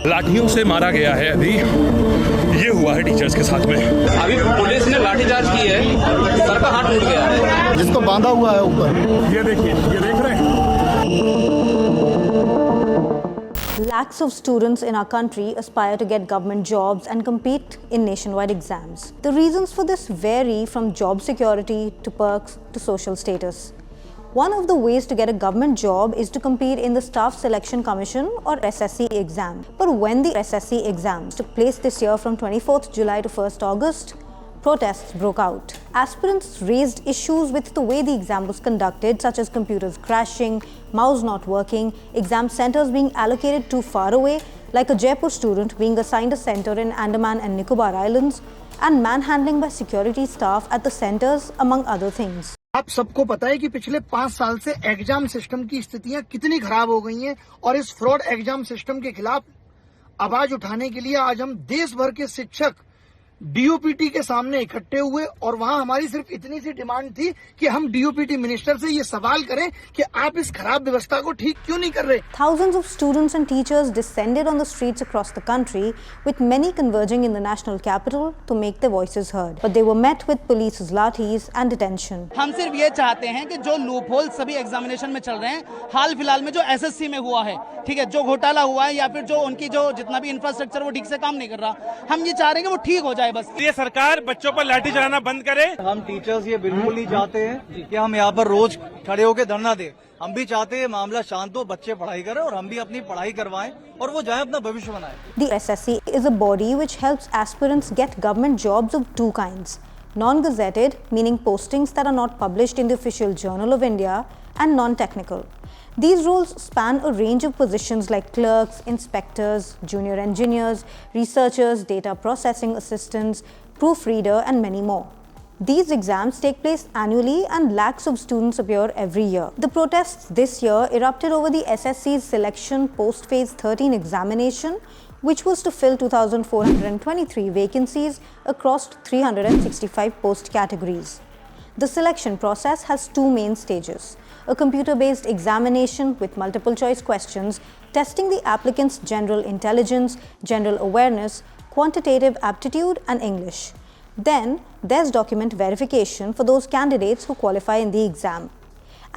लाठियों से मारा गया है। अभी ये हुआ है टीचर्स के साथ में। अभी पुलिस ने लाठीचार्ज की है, सर का हाथ टूट गया है, जिसको बांधा हुआ है ऊपर। ये देखिए, ये देख रहे हैं। Lakhs of students in our country aspire to get government jobs and compete in nationwide exams. The reasons for this vary from job security to perks to social status. One of the ways to get a government job is to compete in the Staff Selection Commission or SSC exam. But when the SSC exams took place this year from 24th July to 1st August, protests broke out. Aspirants raised issues with the way the exam was conducted, such as computers crashing, mouse not working, exam centers being allocated too far away, like a Jaipur student being assigned a center in Andaman and Nicobar Islands, and manhandling by security staff at the centers, among other things. आप सबको पता है कि पिछले 5 साल से exam system की स्थितियां कितनी खराब हो गई हैं और इस फ्रॉड एग्जाम सिस्टम के खिलाफ आवाज उठाने के लिए आज हम देश भर के शिक्षक डीओपीटी के सामने इकट्ठे हुए और वहां हमारी सिर्फ इतनी सी डिमांड थी कि हम डीओपीटी मिनिस्टर से ये सवाल करें कि आप इस खराब व्यवस्था को ठीक क्यों नहीं कर रहे। Thousands of students and teachers descended on the streets across the country, with many converging in the national capital to make their voices heard. But they were met with police's lathis and detention. हम सिर्फ ये चाहते हैं कि जो loop hole सभी examination में चल रहे हैं, हाल फिलहाल में जो एसएससी में हुआ है, ठीक है, जो घोटाला हुआ है या फिर जो उनकी जो जितना भी इंफ्रास्ट्रक्चर वो ठीक से काम नहीं कर रहा, हम ये चाह रहे हैं कि वो ठीक हो जाए। बस ये सरकार बच्चों पर लाठी चलाना बंद करे। हम टीचर्स ये बिल्कुल नहीं चाहते हैं कि हम यहाँ पर रोज खड़े होकर धरना दें। हम भी चाहते हैं मामला शांत हो, बच्चे पढ़ाई करें और हम भी अपनी पढ़ाई करवाएं और वो जाए अपना भविष्य बनाएं। The SSC is a body which helps aspirants get government jobs of two kinds: non-gazetted, meaning postings that are not published in the official Journal of India, and non-technical. These roles span a range of positions like clerks, inspectors, junior engineers, researchers, data processing assistants, proofreader, and many more. These exams take place annually and lakhs of students appear every year. The protests this year erupted over the SSC's selection post-phase 13 examination, which was to fill 2,423 vacancies across 365 post categories. The selection process has two main stages: a computer-based examination with multiple choice questions testing the applicant's general intelligence, general awareness, quantitative aptitude, and English. Then there's document verification for those candidates who qualify in the exam.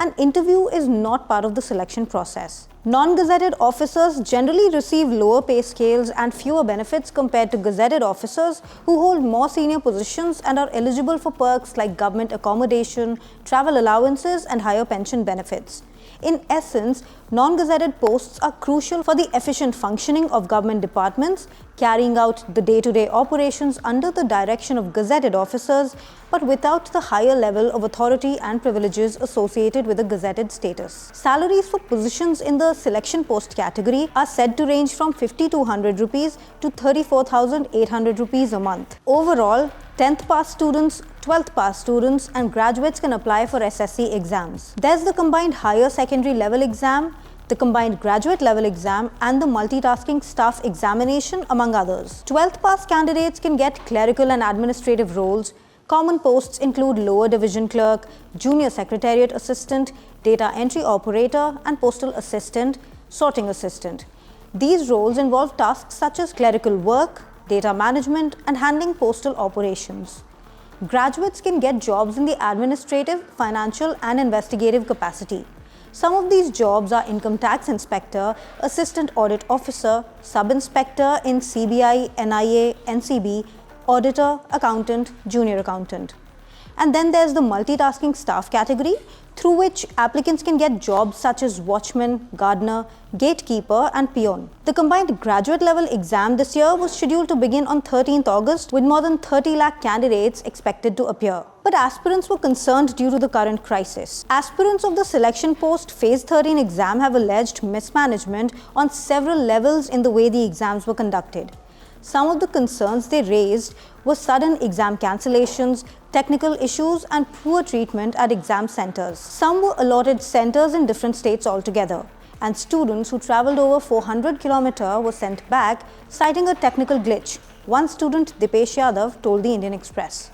An interview is not part of the selection process. Non-gazetted officers generally receive lower pay scales and fewer benefits compared to gazetted officers who hold more senior positions and are eligible for perks like government accommodation, travel allowances, and higher pension benefits. In essence, non-gazetted posts are crucial for the efficient functioning of government departments, carrying out the day-to-day operations under the direction of gazetted officers, but without the higher level of authority and privileges associated with a gazetted status. Salaries for positions in the selection post category are said to range from 5,200 rupees to 34,800 rupees a month. Overall, 10th pass students, 12th pass students, and graduates can apply for SSC exams. There's the combined higher secondary level exam, the combined graduate level exam, and the multitasking staff examination, among others. 12th pass candidates can get clerical and administrative roles. Common posts include lower division clerk, junior secretariat assistant, data entry operator, and postal assistant, sorting assistant. These roles involve tasks such as clerical work, data management, and handling postal operations. Graduates can get jobs in the administrative, financial, and investigative capacity. Some of these jobs are income tax inspector, assistant audit officer, sub-inspector in CBI, NIA, NCB, auditor, accountant, junior accountant. And then there's the multitasking staff category, through which applicants can get jobs such as watchman, gardener, gatekeeper, and peon. The combined graduate level exam this year was scheduled to begin on 13th August, with more than 30 lakh candidates expected to appear. But aspirants were concerned due to the current crisis. Aspirants of the selection post phase 13 exam have alleged mismanagement on several levels in the way the exams were conducted. Some of the concerns they raised were sudden exam cancellations, technical issues, and poor treatment at exam centers. Some were allotted centers in different states altogether, and students who traveled over 400 km were sent back, citing a technical glitch, one student, Dipesh Yadav, told the Indian Express.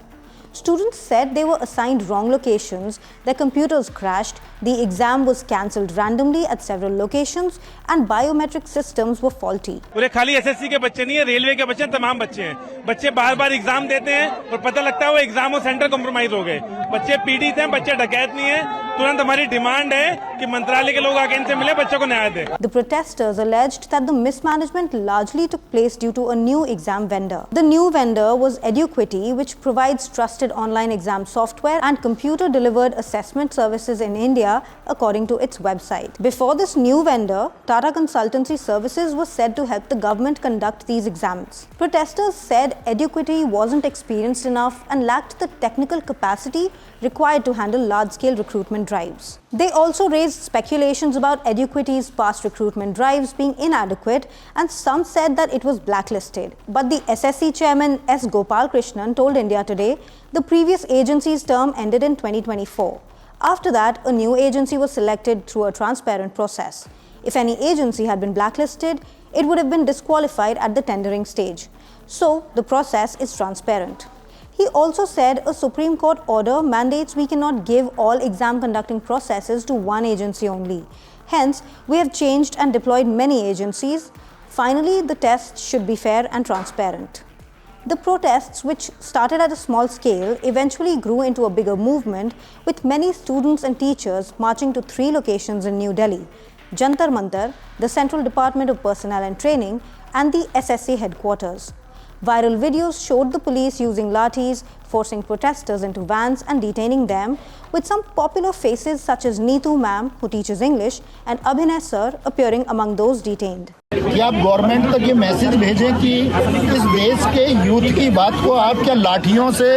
Students said they were assigned wrong locations, their computers crashed, the exam was cancelled randomly at several locations, and biometric systems were faulty. पूरे खाली SSC के बच्चे नहीं है, railway के बच्चे तमाम बच्चे हैं। बच्चे बार-बार एग्जाम देते हैं और पता लगता है वो एग्जाम और सेंटर कॉम्प्रोमाइज हो गए। बच्चे पीड़ित हैं, बच्चे डकैत नहीं है। तुरंत हमारी डिमांड है कि मंत्रालय के लोग आके इनसे मिले, बच्चों को न्याय दें। The protesters alleged that the mismanagement largely took place due to a new exam vendor. The new vendor was Eduquity, which provides trusted online exam software and computer-delivered assessment services in India, according to its website. Before this new vendor, Tata Consultancy Services was said to help the government conduct these exams. Protesters said Eduquity wasn't experienced enough and lacked the technical capacity required to handle large-scale recruitment drives. They also raised speculations about Eduquity's past recruitment drives being inadequate, and some said that it was blacklisted. But the SSC chairman S. Gopal Krishnan told India Today the previous agency's term ended in 2024. After that, a new agency was selected through a transparent process. If any agency had been blacklisted, it would have been disqualified at the tendering stage. So, the process is transparent. He also said a Supreme Court order mandates we cannot give all exam conducting processes to one agency only. Hence, we have changed and deployed many agencies. Finally, the tests should be fair and transparent. The protests, which started at a small scale, eventually grew into a bigger movement, with many students and teachers marching to 3 locations in New Delhi: Jantar Mantar, the Central Department of Personnel and Training, and the SSC headquarters. Viral videos showed the police using lathis, forcing protesters into vans and detaining them, with some popular faces such as Neetu ma'am, who teaches English, and Abhinay sir appearing among those detained. कि आप government तक ये message भेजें कि इस देश के youth की बात को आप क्या लाठियों से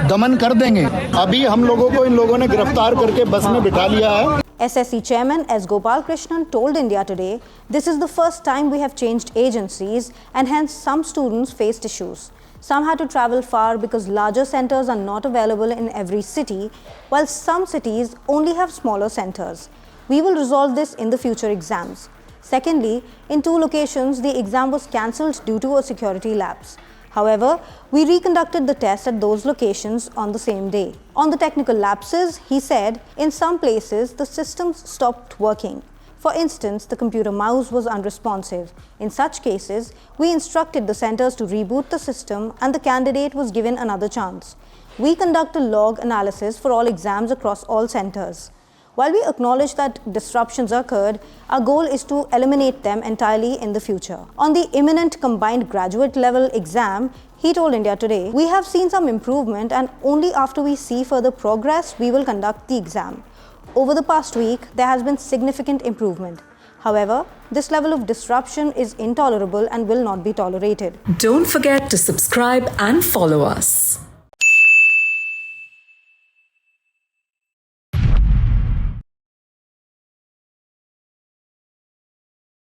दमन कर देंगे? अभी हम लोगों को इन लोगों ने गिरफ्तार करके बस में बिठा लिया है। SSC chairman S. Gopal Krishnan told India Today, this is the first time we have changed agencies and hence some students faced issues. Some had to travel far because larger centers are not available in every city, while some cities only have smaller centers. We will resolve this in the future exams. Secondly, in 2 locations, the exam was cancelled due to a security lapse. However, we reconducted the test at those locations on the same day. On the technical lapses, he said, in some places, the systems stopped working. For instance, the computer mouse was unresponsive. In such cases, we instructed the centers to reboot the system and the candidate was given another chance. We conduct a log analysis for all exams across all centers. While we acknowledge that disruptions occurred, our goal is to eliminate them entirely in the future. On the imminent combined graduate level exam, he told India Today, we have seen some improvement and only after we see further progress, we will conduct the exam. Over the past week, there has been significant improvement. However, this level of disruption is intolerable and will not be tolerated. Don't forget to subscribe and follow us.